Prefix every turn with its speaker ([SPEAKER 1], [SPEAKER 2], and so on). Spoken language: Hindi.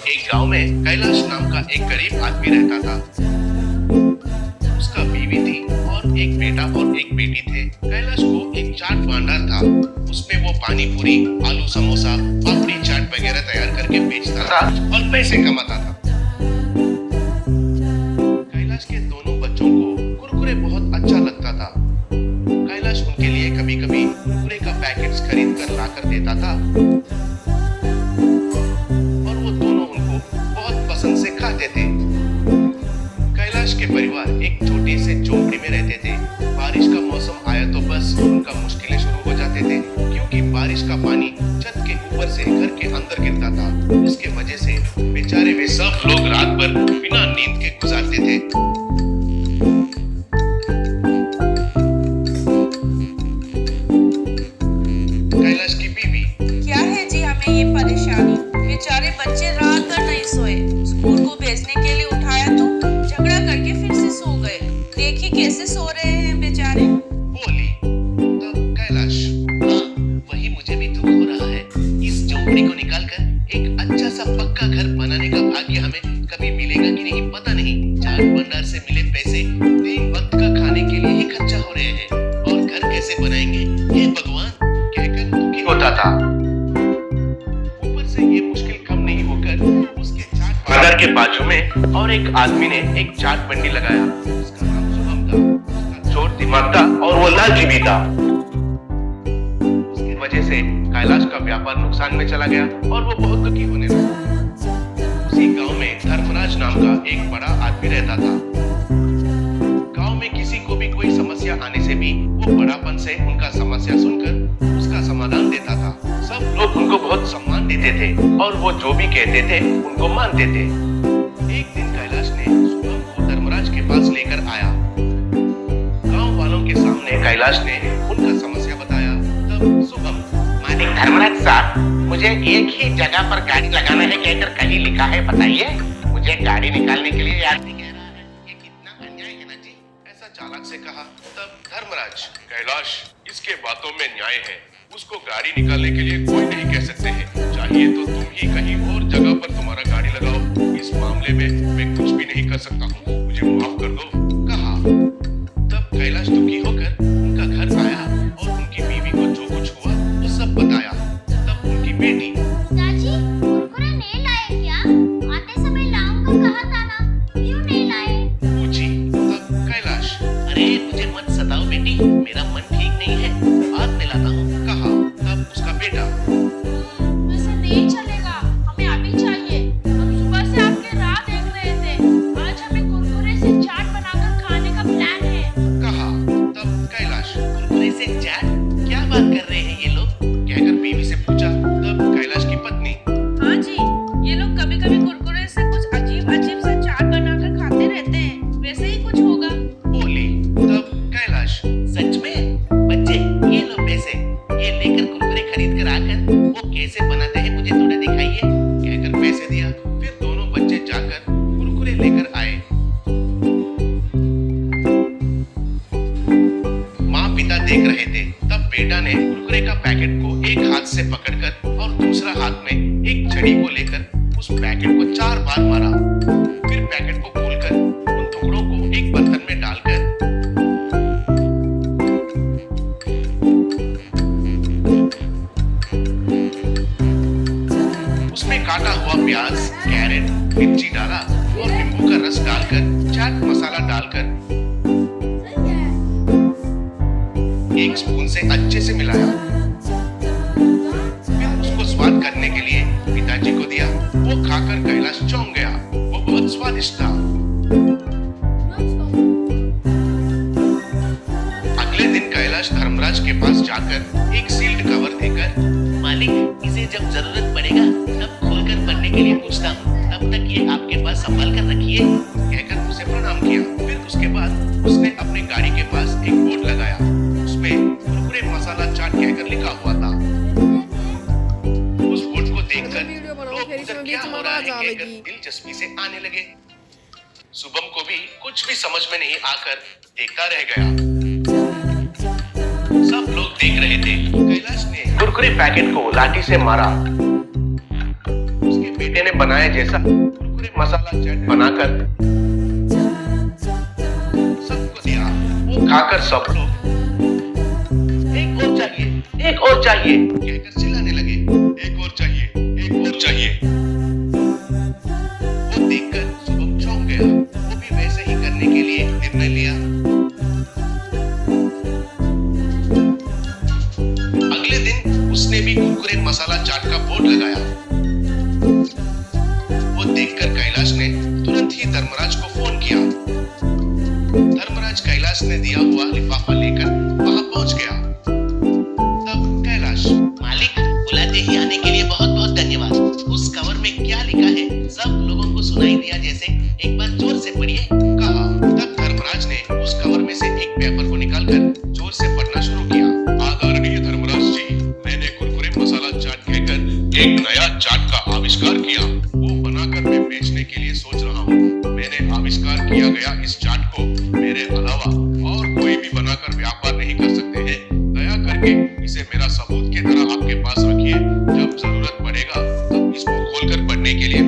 [SPEAKER 1] एक गांव में कैलाश नाम का एक गरीब आदमी रहता था। उसका बीवी थी और एक बेटा और एक बेटी थे। कैलाश को एक चाट भंडार था। उसमें वो पानी पूरी, आलू समोसा, पापड़ी चाट वगैरह तैयार करके बेचता था और पैसे कमाता था। कैलाश के दोनों बच्चों को कुरकुरे बहुत अच्छा लगता था। कैलाश उनके लिए कभी कभी कुरकुरे का पैकेट्स खरीद कर ला कर देता था और वो दोनों उनको बहुत पसंद से खाते थे। कैलाश के परिवार एक छोटे से झोपड़ी में रहते थे। बारिश का मौसम आया तो बस उनका मुश्किलें शुरू हो जाते थे, क्योंकि बारिश का पानी छत के ऊपर से घर के अंदर गिरता था। इसके वजह से बेचारे वे सब लोग रात भर बिना नींद के गुजारते थे। कैलाश की बीवी,
[SPEAKER 2] क्या है जी हमें ये परेशानी? बेचारे बच्चे रात भर नहीं सोए। स्कूल को भेजने के लिए उठाया तो झगड़ा करके फिर से सो गए। देखिए कैसे सो रहे हैं बेचारे।
[SPEAKER 1] बोली। तब कैलाश, हाँ वही मुझे भी दुख हो रहा है। इस झोपड़ी को निकालकर एक अच्छा सा पक्का घर बनाने का भाग्य हमें कभी मिलेगा कि नहीं पता नहीं। चाट भंडार से मिले पैसे 3 वक्त का खाने के लिए ही खर्चा हो रहे हैं और घर कैसे बनाएंगे ये भगवान कहकर दुखी होता था। ऊपर से ये मुश्किल कम नहीं होकर उसके चाट भंडार के बाजू में और एक आदमी ने एक चाट बंडी लगाया। उसका नाम शुभम था। उसका चोर दिमाग था और वो लालची भी था। उसकी वजह से कैलाश का व्यापार नुकसान में चला गया और वो बहुत दुखी होने लगा। उसी गांव में धर्मराज नाम का एक बड़ा आदमी रहता था। गांव में किसी को भी कोई समस्या आने से भी वो बड़ापन से उनका समस्या सुनकर उसका समाधान देता था। सब लोग उनको बहुत सम्मान देते थे और वो जो भी कहते थे उनको मानते थे। एक दिन कैलाश ने शुभम को धर्मराज के पास लेकर आया। गांव वालों के सामने कैलाश ने उनका समस्या बताया। तब शुभम,
[SPEAKER 3] मालिक धर्मराज साहब, मुझे एक ही जगह पर गाड़ी लगाना है कहकर कहीं लिखा है, बताइए। मुझे गाड़ी निकालने के लिए याद नहीं कह रहा है। ये कितना अन्याय है ना जी।
[SPEAKER 1] ऐसा चालाक से कहा। तब धर्मराज, कैलाश इसके बातों में न्याय है। उसको गाड़ी निकालने के लिए कोई नहीं कह सकते हैं। चाहिए तो तुम ही कहीं और जगह पर तुम्हारा गाड़ी लगाओ। इस मामले में मैं कुछ भी नहीं कर सकता हूँ, मुझे माफ कर दो, कहा। तब कैलाश दुखी होकर उनका घर आया और उनकी बीवी को जो कुछ हुआ वो सब बताया। तब उनकी बेटी,
[SPEAKER 4] पिताजी, कुरकुरे नहीं लाए क्या? आते समय लाऊंगा कहा था ना, क्यों नहीं लाए?
[SPEAKER 1] पूछी। तब कैलाश,
[SPEAKER 3] अरे मुझे मत सताओ बेटी, मेरा मन ठीक नहीं है, बाद में लाता हूँ,
[SPEAKER 1] कहा। तब उसका बेटा,
[SPEAKER 4] वैसे नहीं चलेगा, हमें अभी चाहिए। हम सुबह से आपके राह देख रहे थे। आज हमें कुरकुरे से चाट बनाकर खाने का प्लान है,
[SPEAKER 1] कहा। तब कैलाश,
[SPEAKER 3] कुरकुरे से चाट? क्या बात कर रहे हैं ये लोग?
[SPEAKER 1] कहकर बीवी से पूछा। तब कैलाश की पत्नी,
[SPEAKER 2] हाँ जी, ये लोग कभी कभी कुरकुरे से कुछ अजीब अजीब सा चाट बनाकर खाते रहते हैं। वैसे ही कुछ होगा।
[SPEAKER 1] बोली। तब कैलाश,
[SPEAKER 3] सच में? बच्चे ये लो पैसे, ये लेकर कुरकुरे खरीद कर आकर वो कैसे बनाते हैं मुझे थोड़ा दिखाइए।
[SPEAKER 1] कहकर पैसे दिया। फिर दोनों बच्चे जाकर कुरकुरे लेकर आए। माँ पिता देख रहे थे। तब बेटा ने कुरकुरे का पैकेट को एक हाथ से पकड़कर और दूसरा हाथ में एक छड़ी को लेकर उस पैकेट को 4 बार मारा। फिर पैकेट को खोलकर उन टुकड़ों को एक बर्तन में डालकर उसमें काटा हुआ प्याज, कैरेट, मिर्ची डाला और नींबू का रस डालकर चाट मसाला डालकर 1 स्पून से अच्छे से मिलाया। फिर उसको स्वाद करने के लिए पिताजी को दिया। वो खाकर कैलाश चौंक गया। वो बहुत स्वादिष्ट था। अगले दिन कैलाश धर्मराज के पास जाकर एक सील्ड कवर देकर,
[SPEAKER 3] मालिक इसे जब जरूरत पड़ेगा तब खोलकर पढ़ने के लिए पूछता हूँ, तब तक ये आपके पास संभाल कर रखिए,
[SPEAKER 1] कहकर उसे प्रणाम किया। फिर उसके बाद उसने अपने गाड़ी के पास एक बोर्ड लगाया। उसमें कुरकुरे मसाला चाट कहकर लिखा हुआ था। उस बोर्ड को देखकर लोग उधर क्या हो रहा है कहकर दिलचस्पी से आने लगे। शुभम को भी कुछ भी समझ में नहीं आकर देखता रह गया। सब लोग देख रहे थे। कैलाश ने कुरकुरे पैकेट को लाठी से मारा। उसके बेटे ने बनाया जैसा कुरकुरे मसाला चाट बनाकर सबको दिया। वो खाकर सब लोग एक और चाहिए कहकर चिल्लाने लगे, एक और चाहिए, एक और चाहिए। वो देखकर शुभम चौंक गया। वो भी वैसे ही करने के लिए निर्णय लिया। अगले दिन उसने भी कुरकुरे मसाला चाट का बोर्ड लगाया। वो देखकर कैलाश ने तुरंत ही धर्मराज को फोन किया। धर्मराज कैलाश ने दिया हुआ लिफाफा लेकर वहां पहुंच गया। तब कैलाश, मालिक बुलाते ही आने के लिए बहुत बहुत धन्यवाद। उस कवर में क्या लिखा है सब लोगों को सुनाई दिया जैसे एक बार जोर से पढ़िए कहा। तब धर्मराज ने उस कवर में से एक पेपर को निकालकर जोर से पढ़ना शुरू किया। आदरणीय धर्मराज जी, मैंने कुरकुरे मसाला चाट कहकर एक नया चाट का आविष्कार किया। वो बनाकर मैं बेचने के लिए सोच रहा हूँ। मैंने आविष्कार किया गया इस चाट को मेरे अलावा और कोई भी बनाकर व्यापार नहीं कर सकते हैं। दया करके इसे मेरा सबूत की तरह आपके पास रखिए। जब जरूरत पड़ेगा तब इसको खोलकर पढ़ने के लिए